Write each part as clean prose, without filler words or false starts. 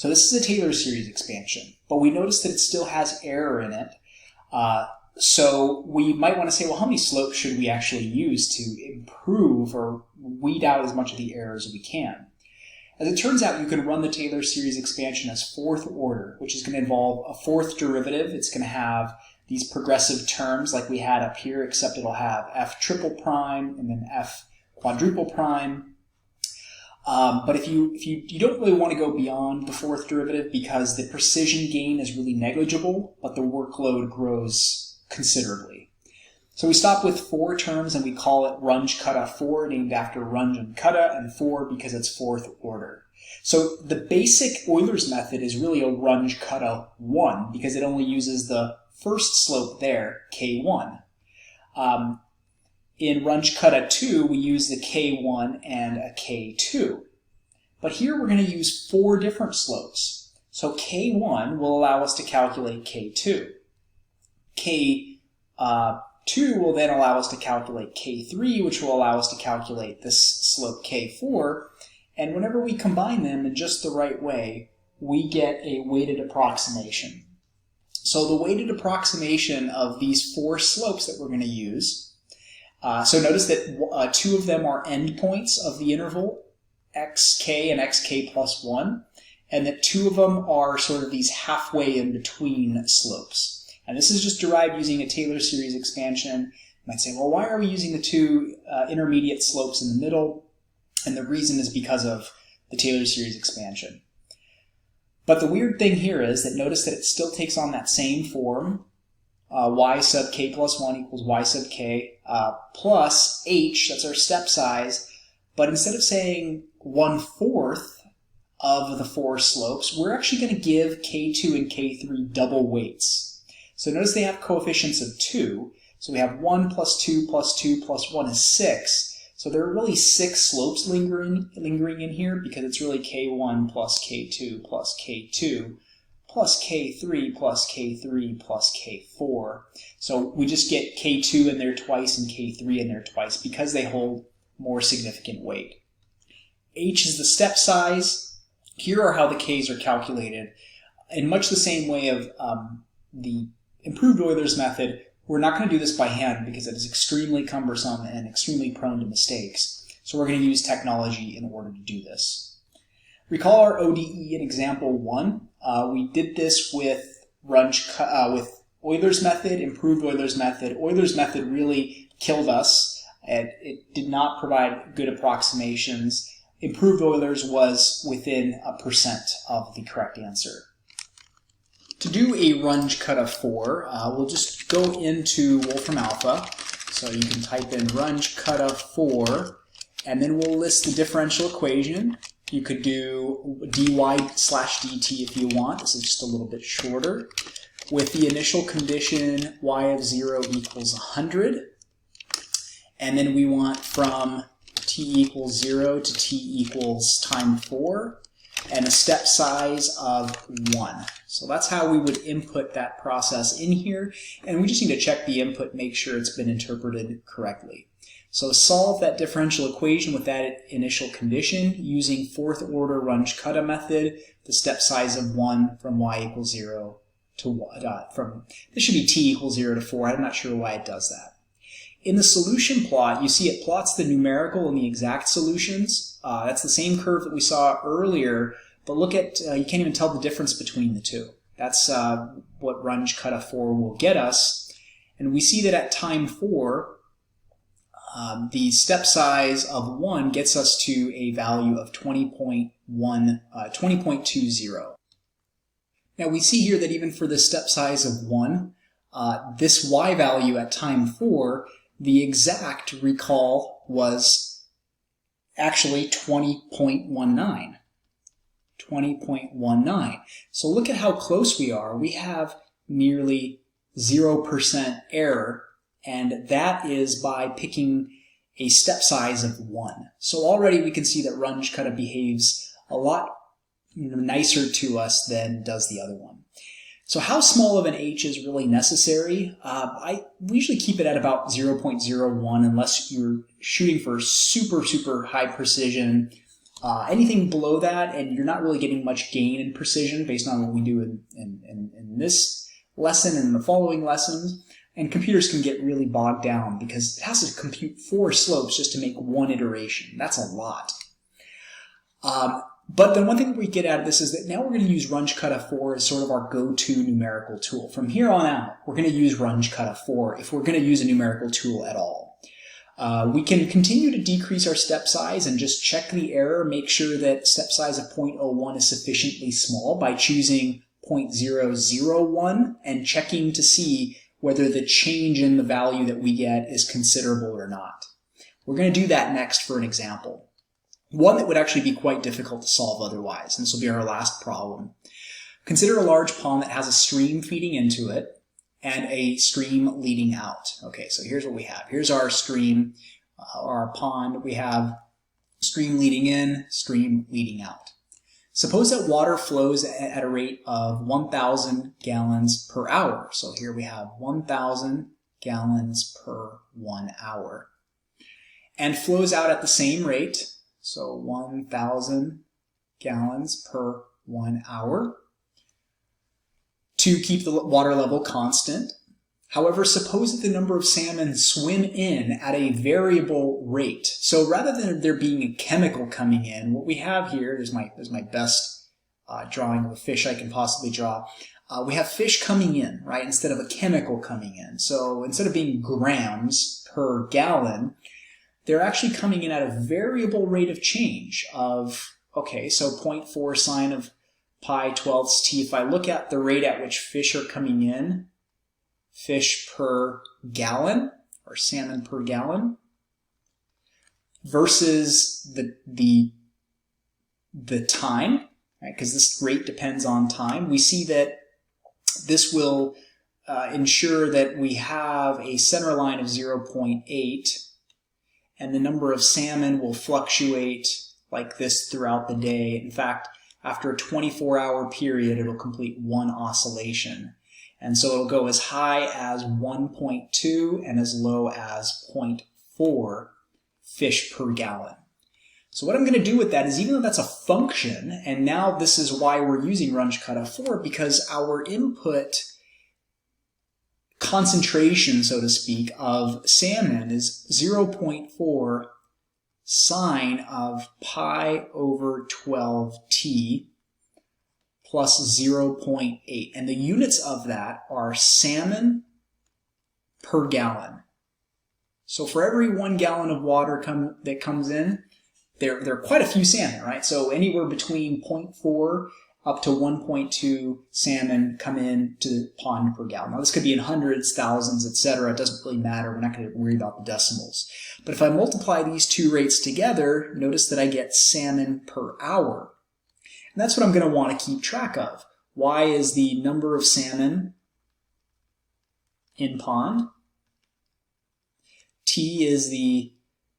So this is a Taylor series expansion, but we notice that it still has error in it. So we might want to say, well, how many slopes should we actually use to improve or weed out as much of the errors as we can? As it turns out, you can run the Taylor series expansion as fourth order, which is going to involve a fourth derivative. It's going to have these progressive terms like we had up here, except it'll have f triple prime and then f quadruple prime. But if you don't really want to go beyond the fourth derivative because the precision gain is really negligible, but the workload grows considerably. So we stop with 4 terms and we call it Runge-Kutta 4, named after Runge-Kutta, and 4 because it's fourth order. So the basic Euler's method is really a Runge-Kutta 1 because it only uses the first slope there, k1. In Runge-Kutta 2, we use the k1 and a k2. But here we're going to use 4 different slopes. So k1 will allow us to calculate k2. K2 will then allow us to calculate k3, which will allow us to calculate this slope k4. And whenever we combine them in just the right way, we get a weighted approximation. So the weighted approximation of these 4 slopes that we're going to use, so notice that 2 of them are endpoints of the interval, xk and xk plus 1, and that 2 of them are sort of these halfway in between slopes. And this is just derived using a Taylor series expansion. You might say, well, why are we using the 2 intermediate slopes in the middle? And the reason is because of the Taylor series expansion. But the weird thing here is that notice that it still takes on that same form, y sub k plus 1 equals y sub k plus h, that's our step size, but instead of saying 1/4 of the 4 slopes, we're actually going to give k2 and k3 double weights. So notice they have coefficients of 2, so we have 1 plus 2 plus 2 plus 1 is 6. So there are really 6 slopes lingering in here because it's really k1 plus k2 plus k2 plus k3 plus k3 plus k4. So we just get k2 in there twice and k3 in there twice because they hold more significant weight. H is the step size. Here are how the k's are calculated. In much the same way of the improved Euler's method, we're not going to do this by hand because it is extremely cumbersome and extremely prone to mistakes. So we're going to use technology in order to do this. Recall our ODE in example 1. We did this with with Euler's method, improved Euler's method. Euler's method really killed us. It did not provide good approximations. Improved Euler's was within 1% of the correct answer. To do a Runge-Kutta 4, we'll just go into Wolfram Alpha. So you can type in Runge-Kutta 4, and then we'll list the differential equation. You could do dy/dt if you want. This is just a little bit shorter. With the initial condition y of 0 equals 100. And then we want from t equals 0 to t equals time 4. And a step size of 1. So that's how we would input that process in here, and we just need to check the input, make sure it's been interpreted correctly. So solve that differential equation with that initial condition using fourth order Runge-Kutta method, the step size of 1 from y equals 0 to 1, this should be t equals 0 to 4, I'm not sure why it does that. In the solution plot, you see it plots the numerical and the exact solutions. That's the same curve that we saw earlier, but look at, you can't even tell the difference between the two. That's what Runge-Kutta 4 will get us. And we see that at time 4, the step size of 1 gets us to a value of 20.20. Now we see here that even for the step size of 1, this y value at time 4, the exact, recall, was actually 20.19. 20.19. So look at how close we are. We have nearly 0% error, and that is by picking a step size of 1. So already we can see that Runge-Kutta behaves a lot nicer to us than does the other one. So how small of an h is really necessary? We usually keep it at about 0.01 unless you're shooting for super high precision Anything below that, and you're not really getting much gain in precision based on what we do in this lesson and the following lessons. And computers can get really bogged down because it has to compute 4 slopes just to make one iteration. That's a lot. But then one thing that we get out of this is that now we're going to use Runge-Kutta 4 as sort of our go-to numerical tool. From here on out, we're going to use Runge-Kutta 4 if we're going to use a numerical tool at all. We can continue to decrease our step size and just check the error, make sure that step size of 0.01 is sufficiently small by choosing 0.001 and checking to see whether the change in the value that we get is considerable or not. We're going to do that next for an example. One that would actually be quite difficult to solve otherwise, and this will be our last problem. Consider a large pond that has a stream feeding into it and a stream leading out. Okay, so here's what we have. Here's our stream, our pond. We have stream leading in, stream leading out. Suppose that water flows at a rate of 1,000 gallons per hour. So here we have 1,000 gallons per 1 hour. And flows out at the same rate. So 1,000 gallons per 1 hour to keep the water level constant. However, suppose that the number of salmon swim in at a variable rate. So rather than there being a chemical coming in, what we have here, there's my best drawing of a fish I can possibly draw. We have fish coming in, right, instead of a chemical coming in. So instead of being grams per gallon, they're actually coming in at a variable rate of change of, okay, so 0.4 sine of pi 12ths t. If I look at the rate at which fish are coming in, fish per gallon, or salmon per gallon, versus the time, right? Because this rate depends on time. We see that this will ensure that we have a center line of 0.8, and the number of salmon will fluctuate like this throughout the day. In fact, after a 24-hour period, it'll complete one oscillation. And so it'll go as high as 1.2 and as low as 0.4 fish per gallon. So what I'm going to do with that is, even though that's a function, and now this is why we're using Runge-Kutta 4, because our input concentration, so to speak, of salmon is 0.4 sine of pi over 12t plus 0.8. And the units of that are salmon per gallon. So for every 1 gallon of water that comes in, there are quite a few salmon, right? So anywhere between 0.4 up to 1.2 salmon come in to the pond per gallon. Now this could be in hundreds, thousands, etc. It doesn't really matter. We're not going to worry about the decimals. But if I multiply these two rates together, notice that I get salmon per hour. And that's what I'm going to want to keep track of. Y is the number of salmon in pond. T is the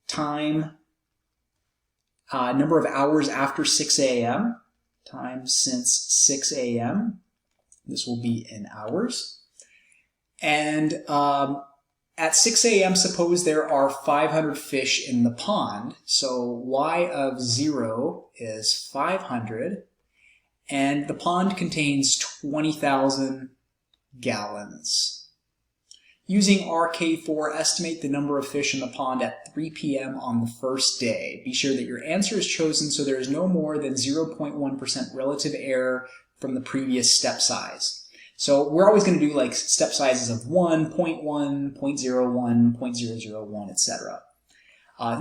time, number of hours after 6 a.m., time since 6 a.m. This will be in hours. And at 6 a.m., suppose there are 500 fish in the pond. So y of 0 is 500. And the pond contains 20,000 gallons. Using RK4, estimate the number of fish in the pond at 3 p.m. on the first day. Be sure that your answer is chosen so there is no more than 0.1% relative error from the previous step size. So we're always going to do like step sizes of 1, 0.1, 0.01, 0.001, etc.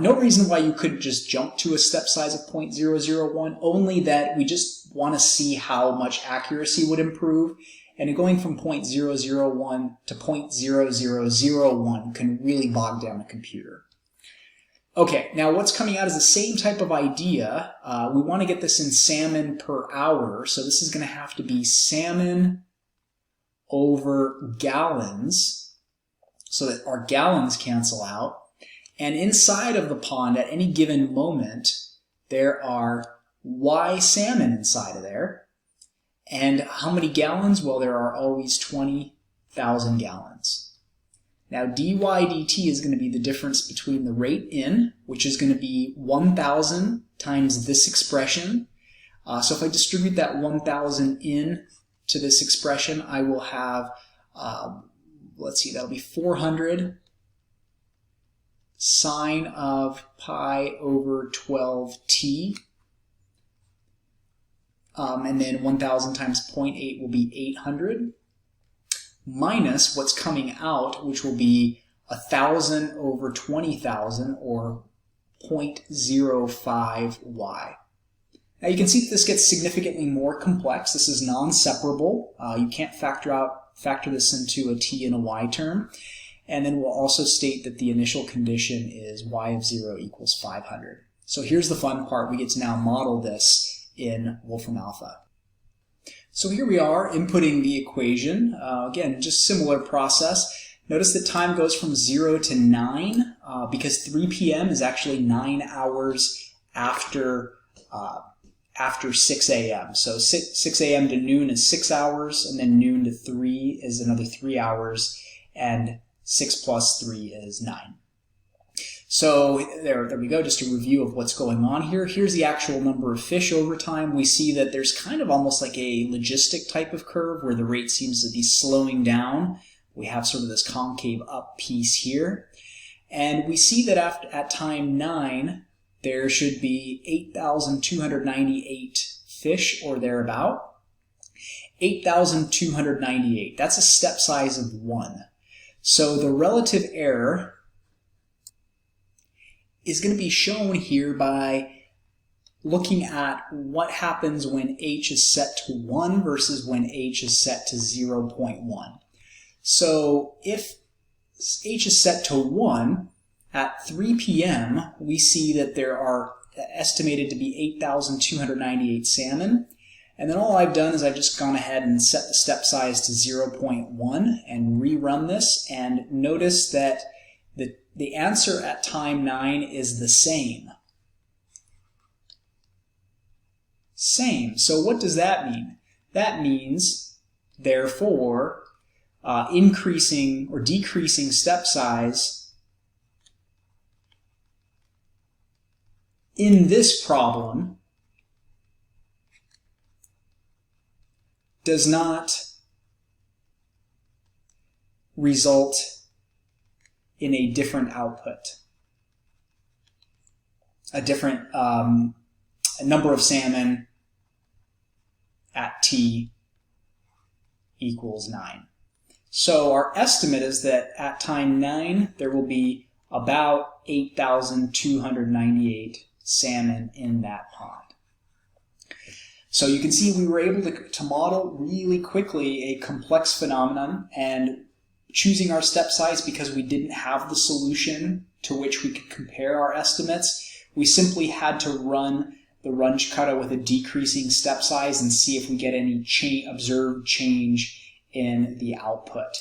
No reason why you couldn't just jump to a step size of 0.001, only that we just want to see how much accuracy would improve. And going from 0.001 to 0.0001 can really bog down a computer. Okay, now what's coming out is the same type of idea. We want to get this in salmon per hour, so this is going to have to be salmon over gallons, so that our gallons cancel out. And inside of the pond at any given moment, there are Y salmon inside of there. And how many gallons? Well, there are always 20,000 gallons. Now dy dt is going to be the difference between the rate in, which is going to be 1,000 times this expression. So if I distribute that 1,000 in to this expression, I will have, let's see, that'll be 400 sine of pi over 12t. And then 1,000 times 0.8 will be 800, minus what's coming out, which will be 1,000 over 20,000, or 0.05y. Now you can see that this gets significantly more complex. This is non-separable. You can't factor this into a t and a y term. And then we'll also state that the initial condition is y of 0 equals 500. So here's the fun part. We get to now model this in Wolfram Alpha. So here we are inputting the equation. Again, just similar process. Notice that time goes from 0 to 9 because 3 p.m. is actually 9 hours after 6 a.m. So 6 a.m. to noon is 6 hours, and then noon to 3 is another 3 hours, and 6 plus 3 is 9. So there we go, just a review of what's going on here. Here's the actual number of fish over time. We see that there's kind of almost like a logistic type of curve where the rate seems to be slowing down. We have sort of this concave up piece here. And we see that at time 9, there should be 8,298 fish or thereabout. 8,298, that's a step size of 1. So the relative error is going to be shown here by looking at what happens when h is set to 1 versus when h is set to 0.1. So if h is set to 1, at 3 p.m. we see that there are estimated to be 8,298 salmon. And then all I've done is I've just gone ahead and set the step size to 0.1 and rerun this, and notice that the answer at time 9 is the same. So what does that mean? That means, therefore, increasing or decreasing step size in this problem does not result in a different output, a different number of salmon at t equals 9. So our estimate is that at time 9 there will be about 8,298 salmon in that pond. So you can see we were able to model really quickly a complex phenomenon, and choosing our step size because we didn't have the solution to which we could compare our estimates. We simply had to run the Runge-Kutta with a decreasing step size and see if we get any observed change in the output.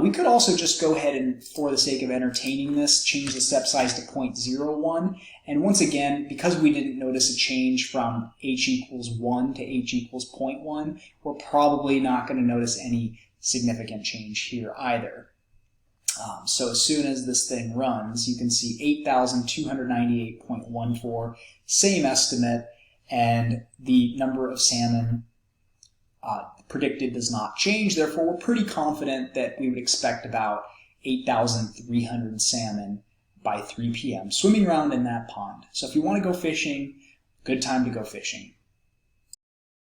We could also just go ahead and, for the sake of entertaining this, change the step size to 0.01. And once again, because we didn't notice a change from h equals 1 to h equals 0.1, we're probably not going to notice any significant change here either. So as soon as this thing runs, you can see 8,298.14, same estimate, and the number of salmon predicted does not change. Therefore, we're pretty confident that we would expect about 8,300 salmon by 3 p.m. swimming around in that pond. So if you want to go fishing, good time to go fishing.